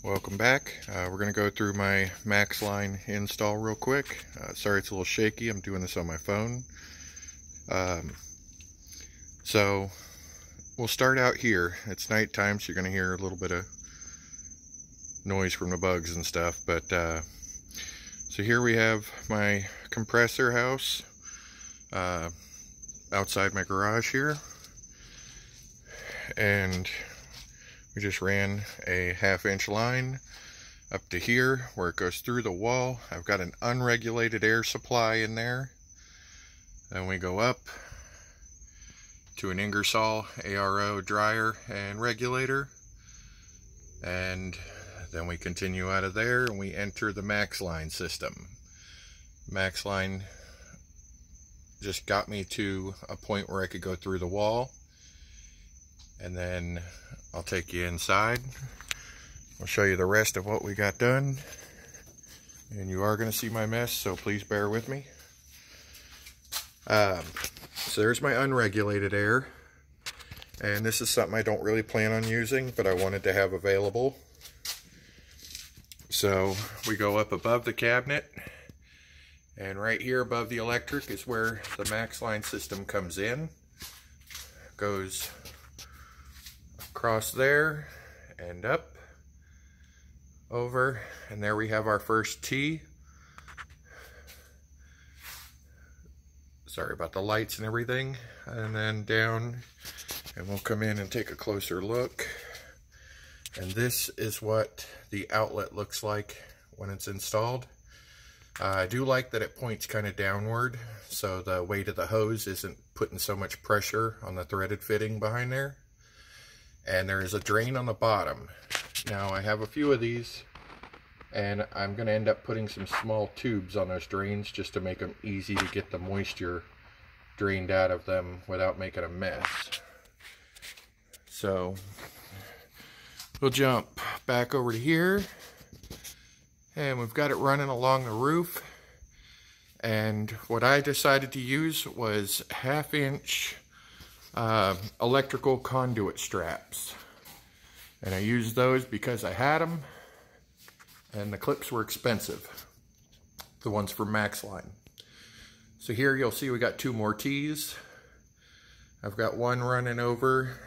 Welcome back. We're going to go through my Maxline install real quick. Sorry it's a little shaky. I'm doing this on my phone. So we'll start out here. It's nighttime, so you're going to hear a little bit of noise from the bugs and stuff. But so here we have my compressor house outside my garage here. And we just ran a 1/2 inch line up to here where it goes through the wall. I've got an unregulated air supply in there. Then we go up to an Ingersoll ARO dryer and regulator. And then we continue out of there and we enter the Maxline system. Maxline just got me to a point where I could go through the wall. And then I'll take you inside. I'll show you the rest of what we got done. And you are going to see my mess, so please bear with me. So there's my unregulated air. And this is something I don't really plan on using, but I wanted to have available. So we go up above the cabinet. And right here above the electric is where the Maxline system comes in. Goes across there and up over, and there we have our first T. Sorry about the lights and everything. And then down, and we'll come in and take a closer look. And this is what the outlet looks like when it's installed. I do like that it points kind of downward, so the weight of the hose isn't putting so much pressure on the threaded fitting behind there. And there is a drain on the bottom. Now I have a few of these, and I'm going to end up putting some small tubes on those drains just to make them easy to get the moisture drained out of them without making a mess. So we'll jump back over to here, and we've got it running along the roof. And what I decided to use was 1/2 inch electrical conduit straps, and I used those because I had them, and the clips were expensive, the ones from Maxline. So here you'll see we got 2 more T's. I've got one running over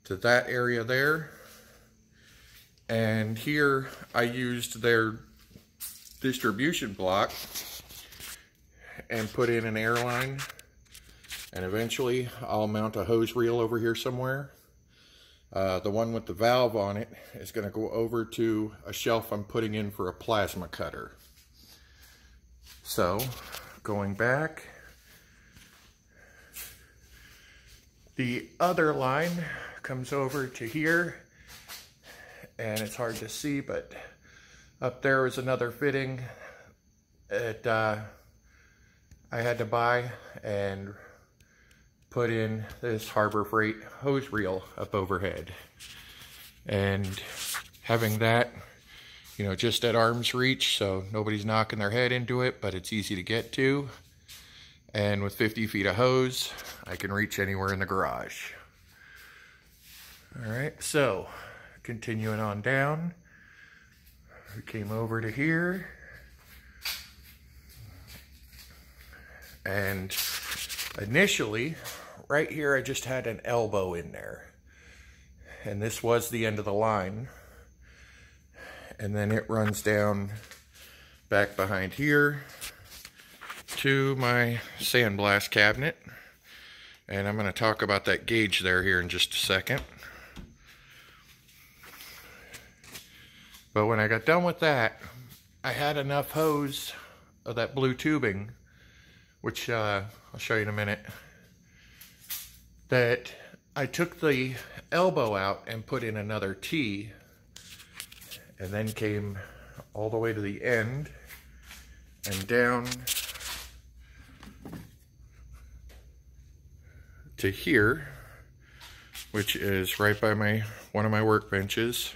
to that area there, and here I used their distribution block and put in an air line. And eventually I'll mount a hose reel over here somewhere. The one with the valve on it is going to go over to a shelf I'm putting in for a plasma cutter. So going back, the other line comes over to here, and it's hard to see, but up there is another fitting that I had to buy and put in this Harbor Freight hose reel up overhead. And having that, you know, just at arm's reach, so nobody's knocking their head into it, but it's easy to get to. And with 50 feet of hose, I can reach anywhere in the garage. All right, so continuing on down, we came over to here, and initially, right here, I just had an elbow in there. And this was the end of the line. And then it runs down back behind here to my sandblast cabinet. And I'm going to talk about that gauge there here in just a second. But when I got done with that, I had enough hose of that blue tubing, which I'll show you in a minute, that I took the elbow out and put in another T, and then came all the way to the end and down to here, which is right by one of my workbenches.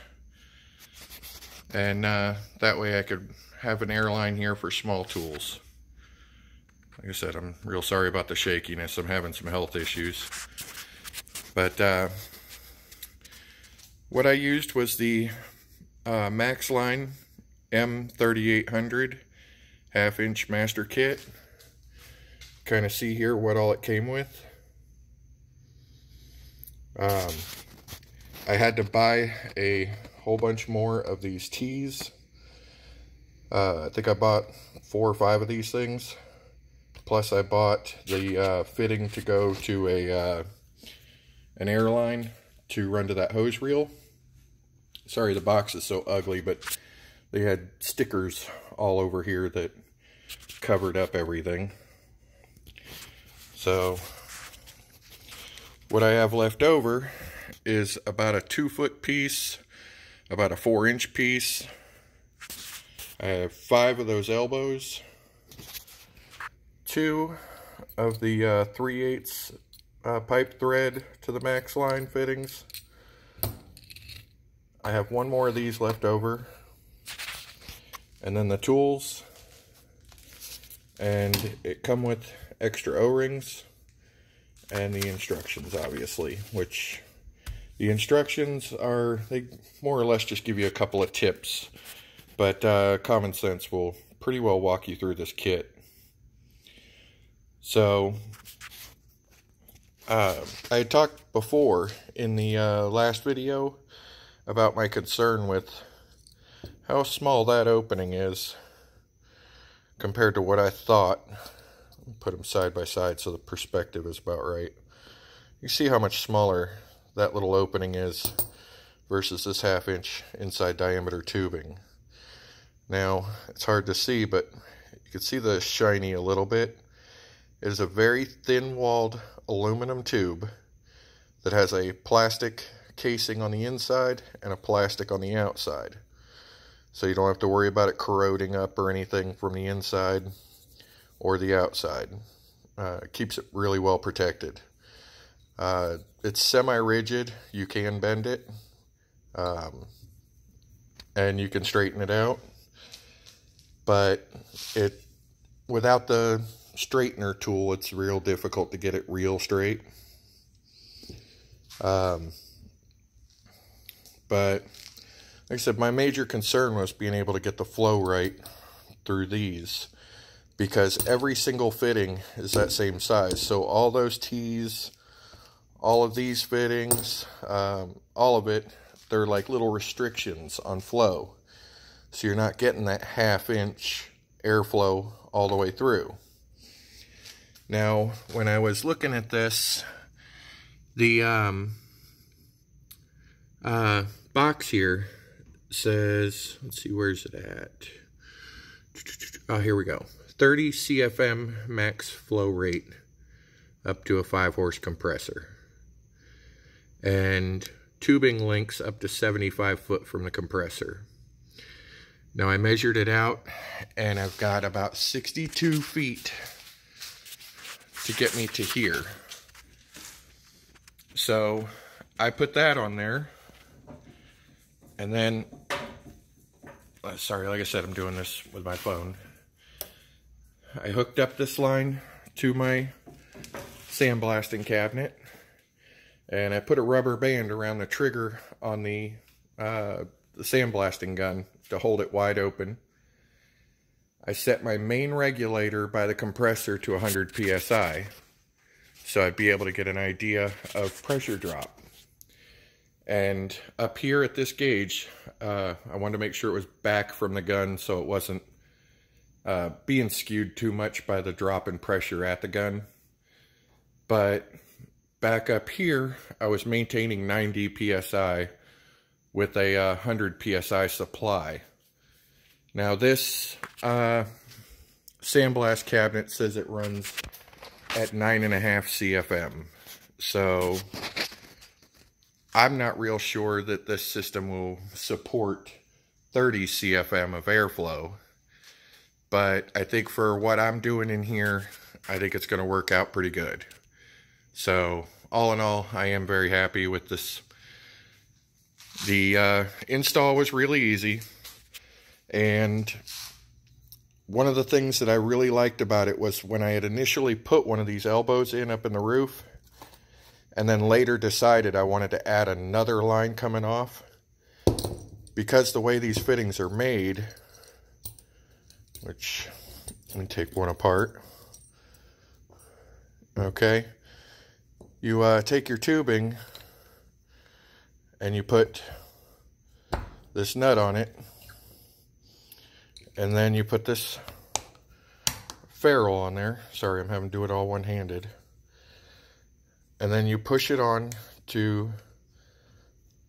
And that way I could have an airline here for small tools. Like I said, I'm real sorry about the shakiness. I'm having some health issues. But what I used was the Maxline M3800 half-inch master kit. Kind of see here what all it came with. I had to buy a whole bunch more of these tees. I think I bought 4 or 5 of these things. Plus I bought the fitting to go to an airline to run to that hose reel. Sorry the box is so ugly, but they had stickers all over here that covered up everything. So what I have left over is about a 2-foot piece, about a 4-inch piece. I have 5 of those elbows, 2 of the 3/8 pipe thread to the Maxline fittings. I have 1 more of these left over, and then the tools, and it come with extra O-rings and the instructions, obviously, which the instructions are, they more or less just give you a couple of tips, but common sense will pretty well walk you through this kit. So I had talked before in the last video about my concern with how small that opening is compared to what I thought. Put them side by side so the perspective is about right. You see how much smaller that little opening is versus this 1/2-inch inside diameter tubing. Now, it's hard to see, but you can see the shiny a little bit. It is a very thin-walled aluminum tube that has a plastic casing on the inside and a plastic on the outside. So you don't have to worry about it corroding up or anything from the inside or the outside. It keeps it really well protected. It's semi-rigid. You can bend it, and you can straighten it out. But without the straightener tool, it's real difficult to get it real straight. But like I said, my major concern was being able to get the flow right through these, because every single fitting is that same size. So all those tees, all of these fittings, all of it, they're like little restrictions on flow. So you're not getting that 1/2-inch airflow all the way through. Now, when I was looking at this, the box here says, let's see, where's it at? Oh, here we go. 30 CFM max flow rate up to a 5-horse compressor. And tubing lengths up to 75 foot from the compressor. Now I measured it out, and I've got about 62 feet to get me to here. So I put that on there, and then, sorry, like I said, I'm doing this with my phone. I hooked up this line to my sandblasting cabinet, and I put a rubber band around the trigger on the sandblasting gun to hold it wide open. I set my main regulator by the compressor to 100 psi, so I'd be able to get an idea of pressure drop. And up here at this gauge, I wanted to make sure it was back from the gun so it wasn't being skewed too much by the drop in pressure at the gun. But back up here, I was maintaining 90 psi with a 100 psi supply. Now this sandblast cabinet says it runs at 9.5 CFM. So I'm not real sure that this system will support 30 CFM of airflow. But I think for what I'm doing in here, I think it's going to work out pretty good. So all in all, I am very happy with this. The install was really easy. And one of the things that I really liked about it was when I had initially put one of these elbows in up in the roof, and then later decided I wanted to add another line coming off, because the way these fittings are made, which, let me take one apart. Okay, you take your tubing and you put this nut on it, and then you put this ferrule on there. Sorry, I'm having to do it all one-handed. And then you push it on to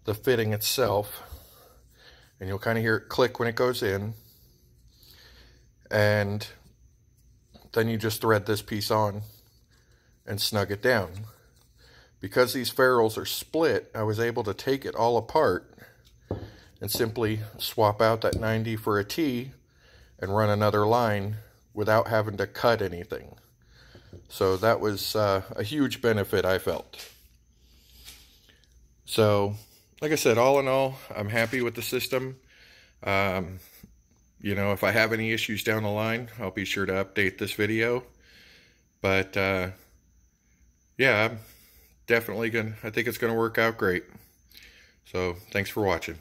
the fitting itself, and you'll kind of hear it click when it goes in, and then you just thread this piece on and snug it down. Because these ferrules are split, I was able to take it all apart and simply swap out that 90 for a T and run another line without having to cut anything. So that was a huge benefit, I felt. So, like I said, all in all, I'm happy with the system. You know, if I have any issues down the line, I'll be sure to update this video. But, yeah, I'm definitely I think it's gonna work out great. So, thanks for watching.